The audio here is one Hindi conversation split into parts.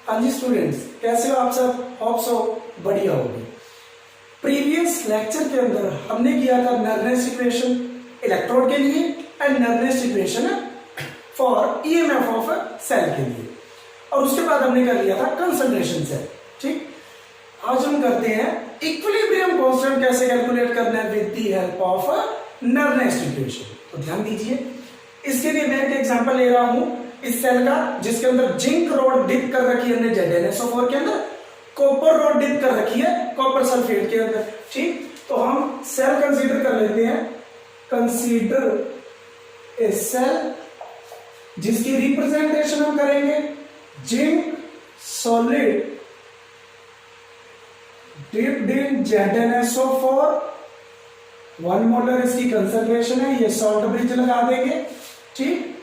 हाँ जी स्टूडेंट्स, कैसे हो आप सब? होप सो बढ़िया होगी। प्रीवियस लेक्चर के अंदर हमने किया था नर्नेस इक्वेशन इलेक्ट्रोड के लिए and Nernst equation for EMF of cell के लिए, और उसके बाद हमने कर लिया था कंसंट्रेशन सेल। ठीक, आज हम करते हैं इक्विलिब्रियम कांस्टेंट कैसे कैलकुलेट करना है with the help of Nernst equation. तो ध्यान दीजिए, इसके लिए मैं एक एग्जांपल ले रहा हूं इस सेल का जिसके अंदर जिंक रोड डिप कर रखी है हमने ZnSO4 के अंदर, कॉपर रोड डिप कर रखी है कॉपर सल्फेट के अंदर। ठीक, तो हम सेल कंसीडर कर लेते हैं, कंसीडर ए सेल जिसकी रिप्रेजेंटेशन हम करेंगे zinc solid dipped in ZnSO4, 1 molar इसकी कंसंट्रेशन है, ये सॉल्ट ब्रिज लगा देंगे। ठीक,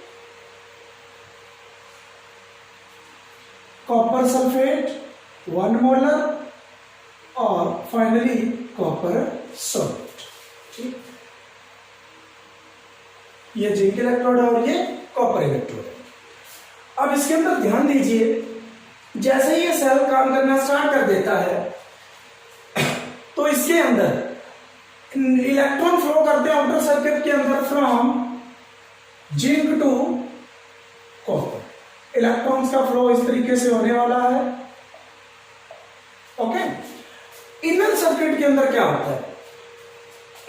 कॉपर सल्फेट 1 मोलर और फाइनली कॉपर सॉल्ट। ठीक, ये जिंक इलेक्ट्रोड है और ये कॉपर इलेक्ट्रोड है। अब इसके अंदर ध्यान दीजिए, जैसे ही ये सेल काम करना स्टार्ट कर देता है तो इसके अंदर इलेक्ट्रॉन फ्लो करते हैं आउटर सर्किट के अंदर from zinc to copper. Electrons का फ्लो इस तरीके से होने वाला है। ओके, इनर सर्किट के अंदर क्या होता है,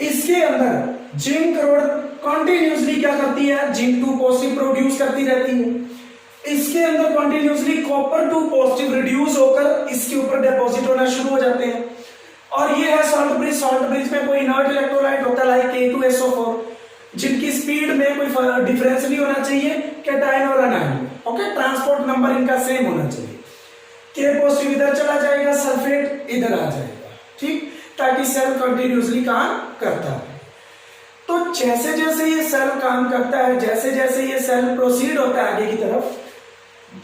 इसके अंदर जिंक रोड कंटिन्यूसली क्या करती है, जिंक 2 पॉजिटिव प्रोड्यूस करती रहती है। इसके अंदर कंटिन्यूसली कॉपर 2 पॉजिटिव रिड्यूस होकर इसके ऊपर डिपॉजिट होना शुरू हो जाते हैं। और ये है सॉल्ट ब्रिज। सॉल्ट ब्रिज में कोई इनर्ट इलेक्ट्रोलाइट होता है लाइक K2SO4, जिनकी स्पीड में कोई डिफरेंस नहीं होना चाहिए कैटायन और अनायन में। ओके, ट्रांसपोर्ट नंबर इनका सेम होना चाहिए। K पॉजिटिव इधर चला जाएगा, सल्फेट इधर आ जाएगा। ठीक, ताकि सेल कंटिन्यूसली काम करता है। तो जैसे जैसे ये सेल काम करता है, जैसे जैसे ये सेल प्रोसीड होता है आगे की तरफ,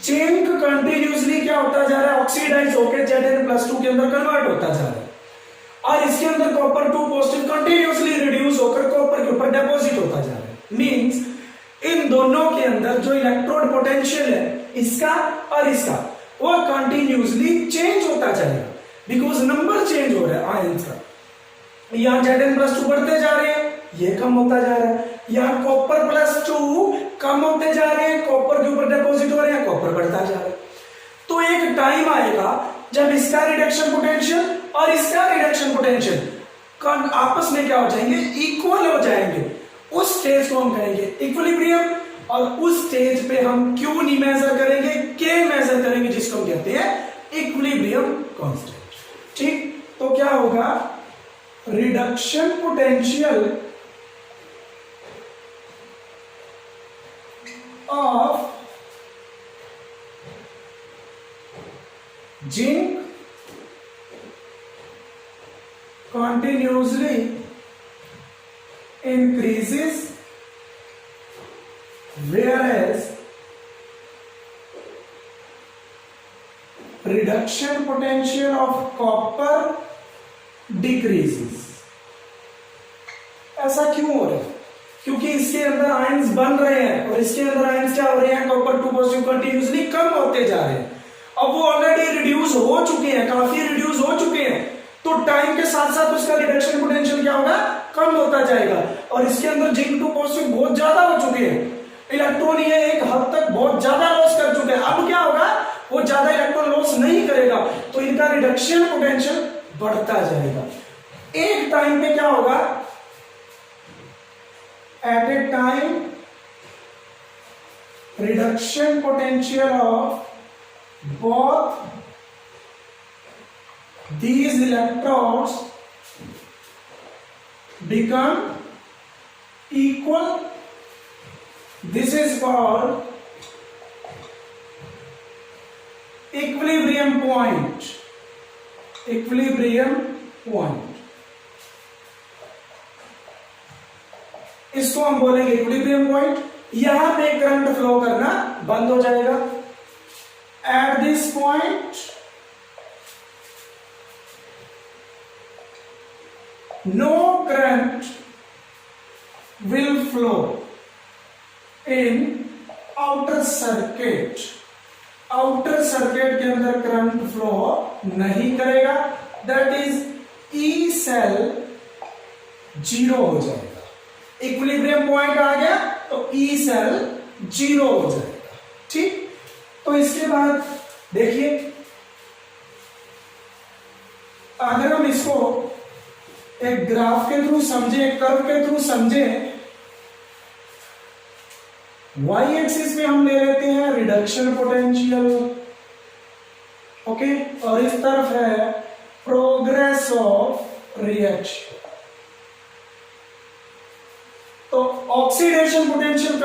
जिंक कंटिन्यूसली क्या होता जा रहा है, ऑक्सीडाइज होकर Zn+2 के अंदर कन्वर्ट होता जा रहा है। और इसके अंदर कॉपर 2 पॉजिटिव कंटिन्यूसली रिड्यूस होकर कॉपर के ऊपर डिपॉजिट होता जा रहा है। मींस इन दोनों के अंदर जो इलेक्ट्रोड पोटेंशियल है इसका और इसका, वो कंटिन्यूसली चेंज होता जाएगा बिकॉज नंबर चेंज हो रहा है आयंस का। यहां Zn+2 बढ़ते जा रहे हैं, ये कम होता जा रहा है। यहां कॉपर +2 कम होते जा रहे हैं, कॉपर के ऊपर डिपॉजिट हो रहे हैं, कॉपर बढ़ता जा रहा है। तो एक टाइम आएगा जब इसका रिडक्शन पोटेंशियल और इसका रिडक्शन पोटेंशियल आपस में क्या हो जाएंगे, इक्वल हो जाएंगे। उस स्टेज को हम कहेंगे इक्विलिब्रियम, और उस स्टेज पे हम Q नहीं मेजर करेंगे, K मेजर करेंगे, जिसको हम कहते हैं इक्विलिब्रियम कांस्टेंट। ठीक, तो क्या होगा, reduction potential of zinc continuously increases, whereas reduction potential of copper decreases। ऐसा क्यों हो रहा है? क्योंकि इसके अंदर आयंस बन रहे हैं और इसके अंदर आयंस क्या हो रहे हैं, कॉपर 2 पॉजिटिव कंटिन्यूसली कम होते जा रहे हैं। अब वो ऑलरेडी रिड्यूस हो चुके हैं, काफी रिड्यूस हो चुके हैं, तो टाइम के साथ साथ उसका रिडक्शन पोटेंशियल क्या होगा, कम होता जाएगा। और इसके अंदर जिंक 2 पॉजिटिव बहुत ज्यादा हो चुके हैं, इलेक्ट्रॉन ये एक हद तक बहुत ज्यादा लॉस कर चुके हैं। अब क्या होगा, वो ज्यादा इलेक्ट्रॉन लॉस नहीं करेगा, तो इनका रिडक्शन पोटेंशियल बढ़ता जाएगा। एक टाइम पे क्या होगा, at a time reduction potential of both these electrodes become equal. This is called equilibrium point. Equilibrium point. इसको हम बोलेंगे इक्विलिब्रियम पॉइंट। यहां पे करंट फ्लो करना बंद हो जाएगा। At this point, no current will flow in outer circuit outer circuit के अंदर करंट फ्लो नहीं करेगा, that is E cell zero हो जाएगा। इक्विलिब्रियम पॉइंट आ गया तो ई सेल जीरो हो जाएगा। ठीक, तो इसके बाद देखिए, अगर हम इसको एक ग्राफ के थ्रू समझे, कर्व के थ्रू समझे, वाई एक्सिस में हम ले लेते हैं रिडक्शन पोटेंशियल, ओके, और इस तरफ है प्रोग्रेस ऑफ रिएक्शन। तो oxidation potential,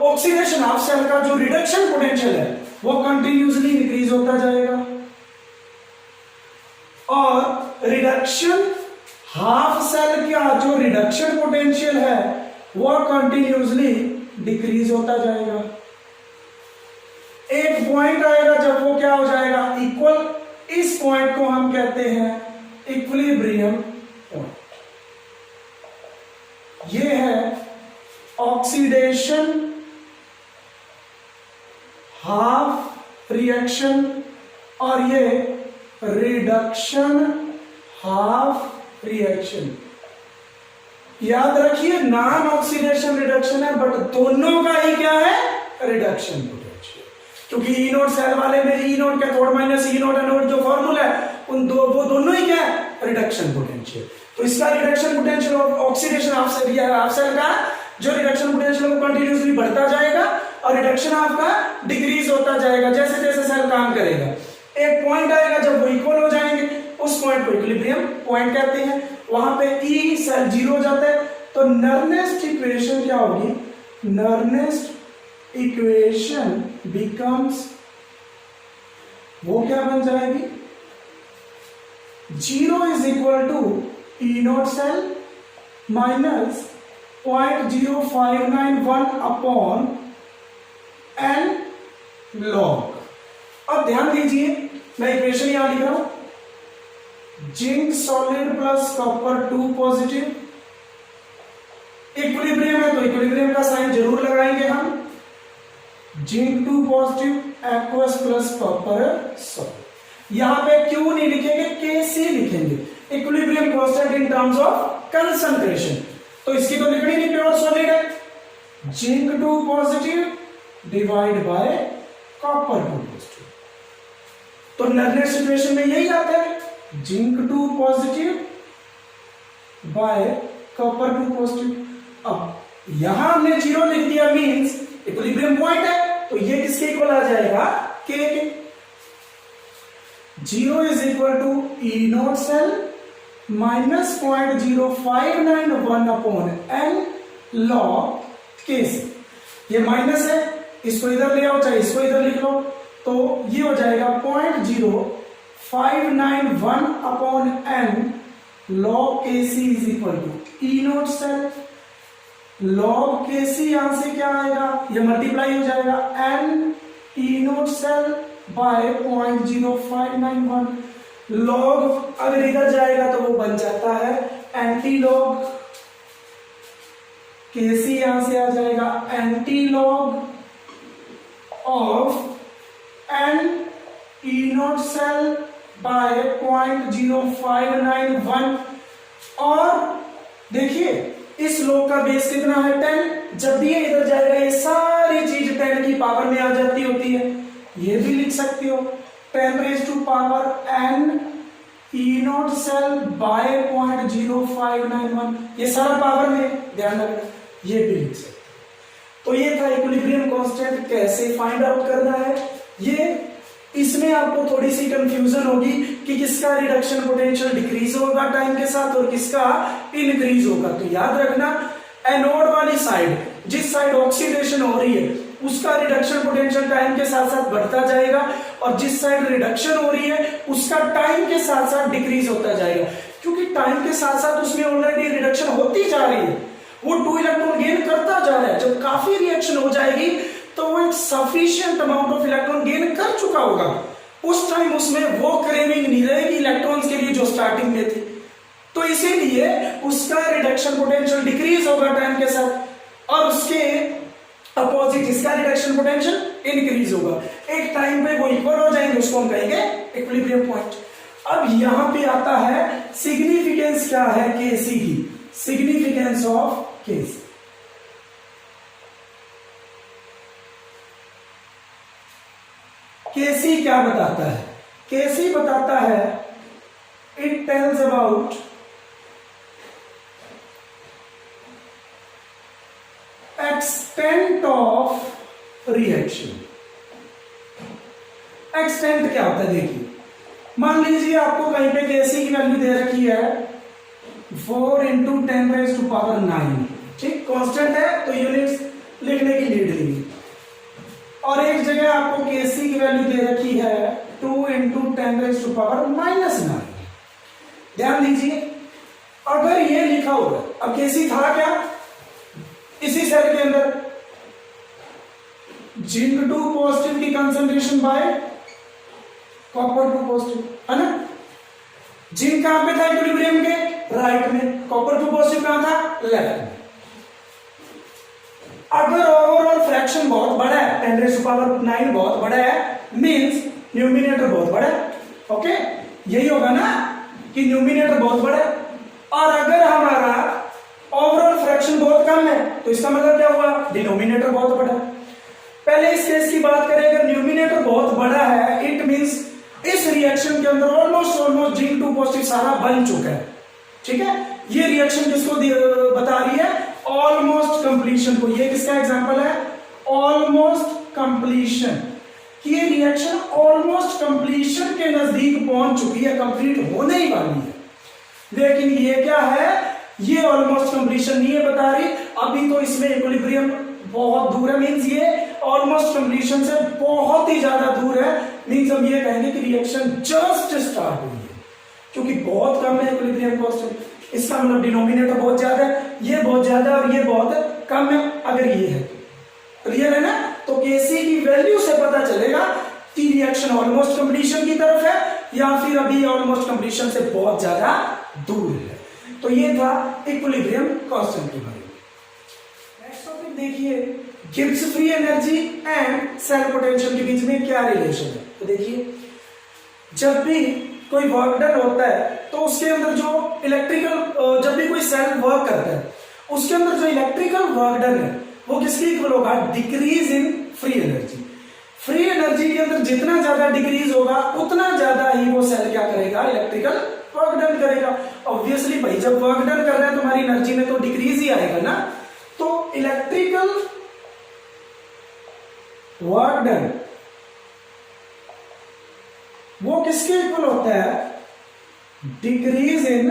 oxidation half cell का जो रिडक्शन पोटेंशियल है वो कंटिन्यूसली इंक्रीज होता जाएगा, और रिडक्शन हाफ सेल का जो रिडक्शन पोटेंशियल है वो कंटिन्यूसली डिक्रीज होता जाएगा। एक पॉइंट आएगा जब वो क्या हो जाएगा, इक्वल। इस पॉइंट को हम कहते हैं इक्विलिब्रियम पॉइंट। ये है ऑक्सीडेशन हाफ रिएक्शन, और ये रिडक्शन हाफ रिएक्शन। याद रखिए, नॉन ऑक्सीडेशन रिडक्शन है, बट दोनों का ही क्या है, रिडक्शन पोटेंशियल। क्योंकि ई नोट सेल वाले में ई नोट कैथोड माइनस ई नोट एनोड जो फॉर्मूला है, वो दोनों ही क्या है, रिडक्शन पोटेंशियल। तो इसका रिडक्शन पोटेंशियल और ऑक्सीडेशन हाफ सेल का जो रिडक्शन पोटेंशियल वो कंटिन्यूसली बढ़ता जाएगा, और रिडक्शन हाफ का डिक्रीज होता जाएगा जैसे जैसे सेल काम करेगा। एक पॉइंट आएगा जब वो इक्वल हो जाएंगे, उस पॉइंट को इक्विलिब्रियम पॉइंट कहते हैं। वहां पे ई सेल जीरो हो जाता है, तो नर्नेस्ट इक्वेशन क्या होगी, नर्नेस्ट इक्वेशन बिकम्स, वो क्या बन जाएगी, zero is equal to E naught cell minus 0.0591 upon n log. अब ध्यान दीजिए, मैं इक्वेशन यहां लिख रहा हूं, zinc solid plus copper 2 positive, equilibrium है तो इक्विलिब्रियम का साइन जरूर लगाएंगे हम, zinc 2 positive, aqueous plus copper solid. यहां पे क्यू नहीं लिखेंगे, के सी लिखेंगे, equilibrium constant in terms of concentration. तो इसकी तो लिखनी नहीं, प्योर सॉलिड है, zinc 2 positive divide by copper 2 positive. तो नर्नेट सिचुएशन में यही आता है, zinc 2 positive bye copper 2 positive. अब यहां हमने जीरो लिख दिया, मींस इक्विलिब्रियम पॉइंट है, तो ये किसके इक्वल आ जाएगा, के के। Zero is equal to E naught cell minus 0.0591 upon n log K C. ये माइनस है, इसको इधर ले आओ, चाहे इसको इधर लिख लो, तो ये हो जाएगा 0.0591 upon n log K C is equal to E naught cell. Log K C यहां से क्या आएगा, ये मल्टीप्लाई हो जाएगा n E naught cell by 0.0591। Log अगर इधर जाएगा तो वो बन जाता है एंटी लॉग, के सी यहां से आ जाएगा anti log of n E naught cell by 0.0591। और देखिए इस लॉग का बेस कितना है, 10। जब भी ये इधर जाएगा ये सारी चीज 10 की पावर में आ जाती होती है। ये भी लिख सकते हो 10 raise to power n E naught cell by 0.0591, ये सारा पावर में, ध्यान रखना, ये भी लिख सकते हो। तो ये था इक्विलिब्रियम कांस्टेंट कैसे फाइंड आउट करना है। ये इसमें आपको थोड़ी सी कंफ्यूजन होगी कि किसका रिडक्शन पोटेंशियल डिक्रीज होगा टाइम के साथ और किसका इंक्रीज होगा। तो याद रखना, एनोड वाली साइड, जिस साइड ऑक्सीडेशन हो रही है उसका रिडक्शन पोटेंशियल टाइम के साथ साथ बढ़ता जाएगा, और जिस साइड रिडक्शन हो रही है उसका टाइम के साथ साथ डिक्रीज होता जाएगा, क्योंकि टाइम के साथ साथ उसमें ऑलरेडी रिडक्शन होती जा रही है, वो 2 इलेक्ट्रॉन गेन करता जा रहा है। जब काफी रिएक्शन हो जाएगी तो वो एक sufficient amount of electron gain कर चुका होगा, उस टाइम उसमें वो क्रेविंग नहीं रहेगी इलेक्ट्रॉन्स के लिए जो स्टार्टिंग में थी। तो इसीलिए उसका रिडक्शन पोटेंशियल डिक्रीज होगा टाइम के साथ, और उसके अपोजिट इसका रिडक्शन पोटेंशियल इंक्रीज होगा, एक टाइम पे वो इक्वल हो जाएंगे, उसको हम कहेंगे इक्विलिब्रियम पॉइंट। अब यहां पे आता है सिग्निफिकेंस क्या है केसी की, सिग्निफिकेंस ऑफ केसी। केसी क्या बताता है? केसी बताता है it tells about extent of reaction. Extent क्या होता है देखिए, मान लीजिए आपको कहीं पे केसी की वैल्यू दे रखी है 4 × 10⁹, ठीक, कांस्टेंट है तो यूनिट्स लिखने की नीड नहीं। और एक जगह आपको केसी की वैल्यू दे रखी है 2 × 10⁻⁹। ध्यान दीजिए, अगर ये लिखा होगा, अब केसी था क्या इसी सेल के अंदर, जिंक 2 पॉजिटिव की कंसंट्रेशन बाय कॉपर 2 पॉजिटिव, है ना। जिंक कहां पे था इक्विलिब्रियम के राइट में, कॉपर 2 पॉजिटिव कहां था लेफ्ट में। अगर ओवरऑल फ्रैक्शन बहुत बड़ा है, 10⁹ बहुत बड़ा है, मींस न्यूमिनेटर बहुत बड़ा है, ओके, यही होगा ना कि न्यूमिनेटर बहुत बड़ा है। और अगर हमारा ओवरऑल फ्रैक्शन बहुत कम है तो इसका मतलब क्या हुआ, डिनोमिनेटर बहुत बड़ा है। पहले इस केस की बात करें, अगर न्यूमिनेटर बहुत बड़ा है इट मींस इस रिएक्शन के अंदर ऑलमोस्ट जिंक 2 पॉजिटिव सारा बन चुका है, ठीक है। ये रिएक्शन किसको बता रही है, ऑलमोस्ट कंप्लीशन को। ये किसका एग्जांपल है, ऑलमोस्ट कंप्लीशन, कि ये रिएक्शन ऑलमोस्ट कंप्लीशन के नजदीक पहुंच चुकी है, कंप्लीट होने ही वाली है। लेकिन ये क्या है, ये ऑलमोस्ट कंप्लीशन नहीं है बता रही, अभी तो इसमें इक्विलिब्रियम बहुत दूर है, मींस ये ऑलमोस्ट कंप्लीशन से बहुत ही ज्यादा दूर है। मींस हम ये कहेंगे कि रिएक्शन जस्ट स्टार्ट हुई है, क्योंकि बहुत कम है इक्विलिब्रियम कांस्टेंट। इसका मतलब डिनोमिनेटर बहुत ज्यादा है, ये बहुत ज्यादा है और ये बहुत कम है। अगर ये है, क्लियर है ना, तो केसी की वैल्यू से पता चलेगा कि रिएक्शन ऑलमोस्ट कंप्लीशन की तरफ है या फिर अभी ऑलमोस्ट कंप्लीशन से बहुत ज्यादा दूर है। तो ये था इक्विलिब्रियम कांस्टेंट के बारे में। नेक्स्ट टॉपिक देखिए, Gibbs free energy and cell potential के बीच में क्या रिलेशन है। तो देखिए, जब भी कोई वर्क डन होता है तो उसके अंदर जो इलेक्ट्रिकल, जब भी कोई सेल वर्क करता है उसके अंदर जो इलेक्ट्रिकल वर्क डन है वो किसके इक्वल होगा, decrease in free energy. Free energy के अंदर जितना ज्यादा डिक्रीज होगा उतना ज्यादा ही वो सेल क्या करेगा, इलेक्ट्रिकल वर्क डन करेगा। ऑब्वियसली भाई, जब वर्क डन कर रहा है तुम्हारी एनर्जी में तो डिक्रीज ही आएगा ना। तो इलेक्ट्रिकल वर्क डन वो किसके इक्वल होता है, decrease in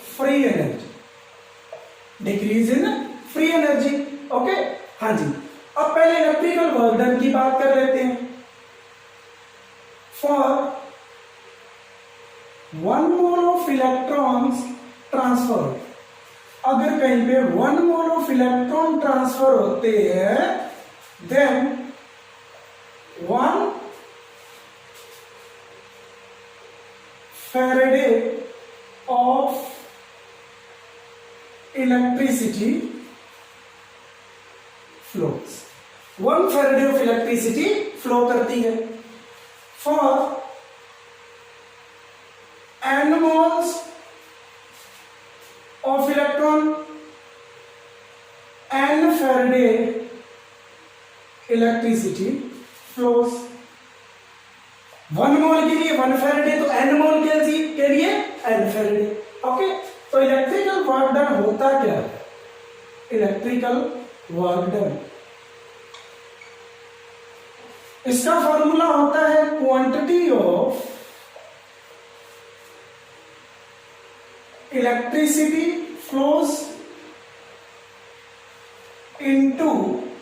free energy, decrease in free energy, okay. हाँ जी, अब पहले इलेक्ट्रिकल वर्क डन की बात कर लेते हैं। For 1 mole of electrons transfer, अगर कहीं पे 1 मोल ऑफ इलेक्ट्रॉन ट्रांसफर होते हैं then 1 Faraday of electricity flows, 1 Faraday of electricity flow करती है। For n moles of electron, n Faraday electricity flows। 1 mole के लिए 1 फैराडे, तो n मोल के लिए n फैराडे, ओके। तो इलेक्ट्रिकल वर्क डन होता क्या है, इलेक्ट्रिकल वर्क डन, इसका फॉर्मूला होता है quantity of electricity flows into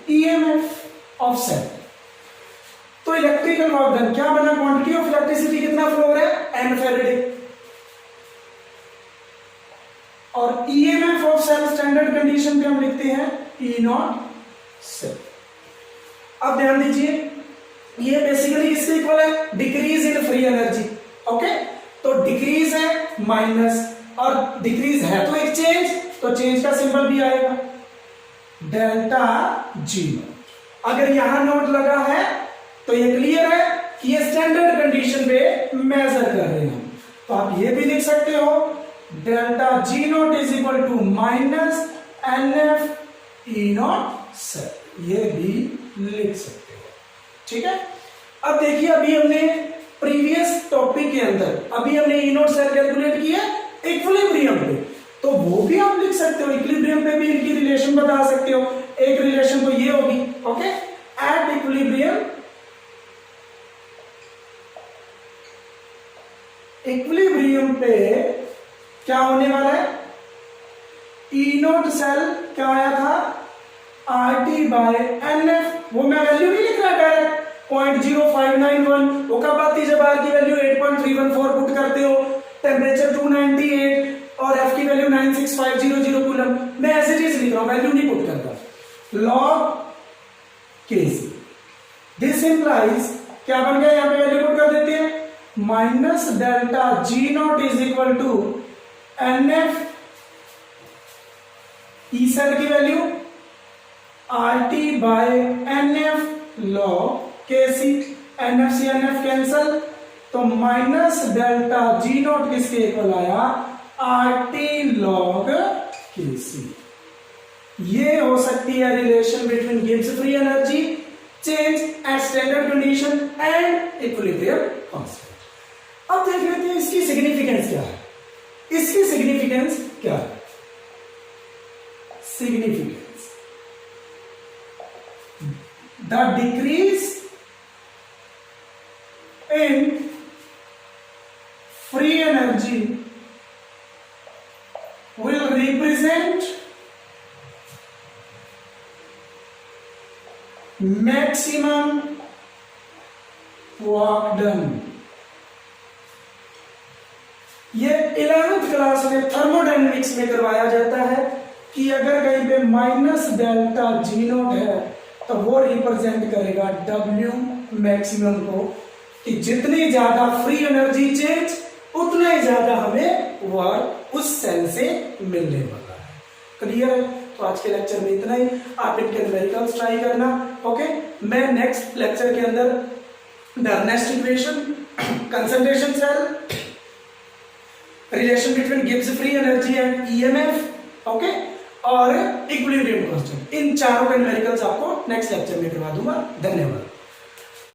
EMF of cell. तो इलेक्ट्रिकल वर्क डन क्या बना, क्वांटिटी ऑफ इलेक्ट्रिसिटी कितना फ्लो हो रहा है, n फैराडे, और EMF of cell standard condition पे हम लिखते हैं E0 सेल। अब ध्यान दीजिए, ये बेसिकली किसके इक्वल है, decrease in free energy, okay. तो डिक्रीज है माइनस, और डिक्रीज है तो एक चेंज, तो चेंज का सिंबल भी आएगा डेल्टा जी नॉट। अगर यहां नोट लगा है तो ये क्लियर है कि ये स्टैंडर्ड कंडीशन पे मेजर कर रहे हैं हम। तो आप ये भी लिख सकते हो delta G naught is equal to minus n F E naught cell, ये भी लिख सकते हो। ठीक है, अब देखिए अभी हमने प्रीवियस टॉपिक के अंदर अभी हमने ई नॉट सेल कैलकुलेट किया इक्विलिब्रियम पे, तो वो भी आप लिख सकते हो। इक्विलिब्रियम पे भी इनकी रिलेशन बता सकते हो। एक रिलेशन तो ये होगी, ओके, एट इक्विलिब्रियम, इक्विलिब्रियम पे क्या होने वाला है, ई नोट सेल क्या आया था, R T by n F, वो मैं वैल्यू नहीं लिख रहा डायरेक्ट 0.0591, वो कब आती जब आर की वैल्यू 8.314 पुट करते हो, टेम्परेचर 298 और एफ की वैल्यू 96500 कूलम। मैं एज इट इज लिख रहा हूं, वैल्यू नहीं पुट करता। लॉग केसी, दिस इंप्लाइज क्या बन गया, यहां पे वैल्यू पुट कर देते हैं minus delta G naught is equal to n F E cell की value R T by n F log K C, n F C n F cancel, तो माइनस डेल्टा जी नॉट किसके इक्वल आया, R T log K C. ये हो सकती है relation between Gibbs free energy, change at standard condition and equilibrium constant. अब देख लेते हैं इसकी सिग्निफिकेंस क्या है। इसकी सिग्निफिकेंस क्या है, significance, the decrease in free energy will represent maximum work done। ये 11th क्लास में थर्मोडायनेमिक्स में करवाया जाता है कि अगर कहीं पे माइनस डेल्टा जी नोट है तो वो रिप्रेजेंट करेगा डब्ल्यू मैक्सिमम को, कि जितनी ज्यादा फ्री एनर्जी चेंज उतना ही ज्यादा हमें वर्क उस सेल से मिलने वाला है। क्लियर है? तो आज के लेक्चर में इतना ही। आप इनके न्यूमेरिकल्स ट्राई करना, ओके। मैं नेक्स्ट लेक्चर के अंदर the Nernst equation, concentration cell, relation between Gibbs free energy and EMF, okay, और इक्विलिब्रियम कांस्टेंट, इन चारों के न्यूमेरिकल्स आपको नेक्स्ट लेक्चर में करवा दूंगा। धन्यवाद।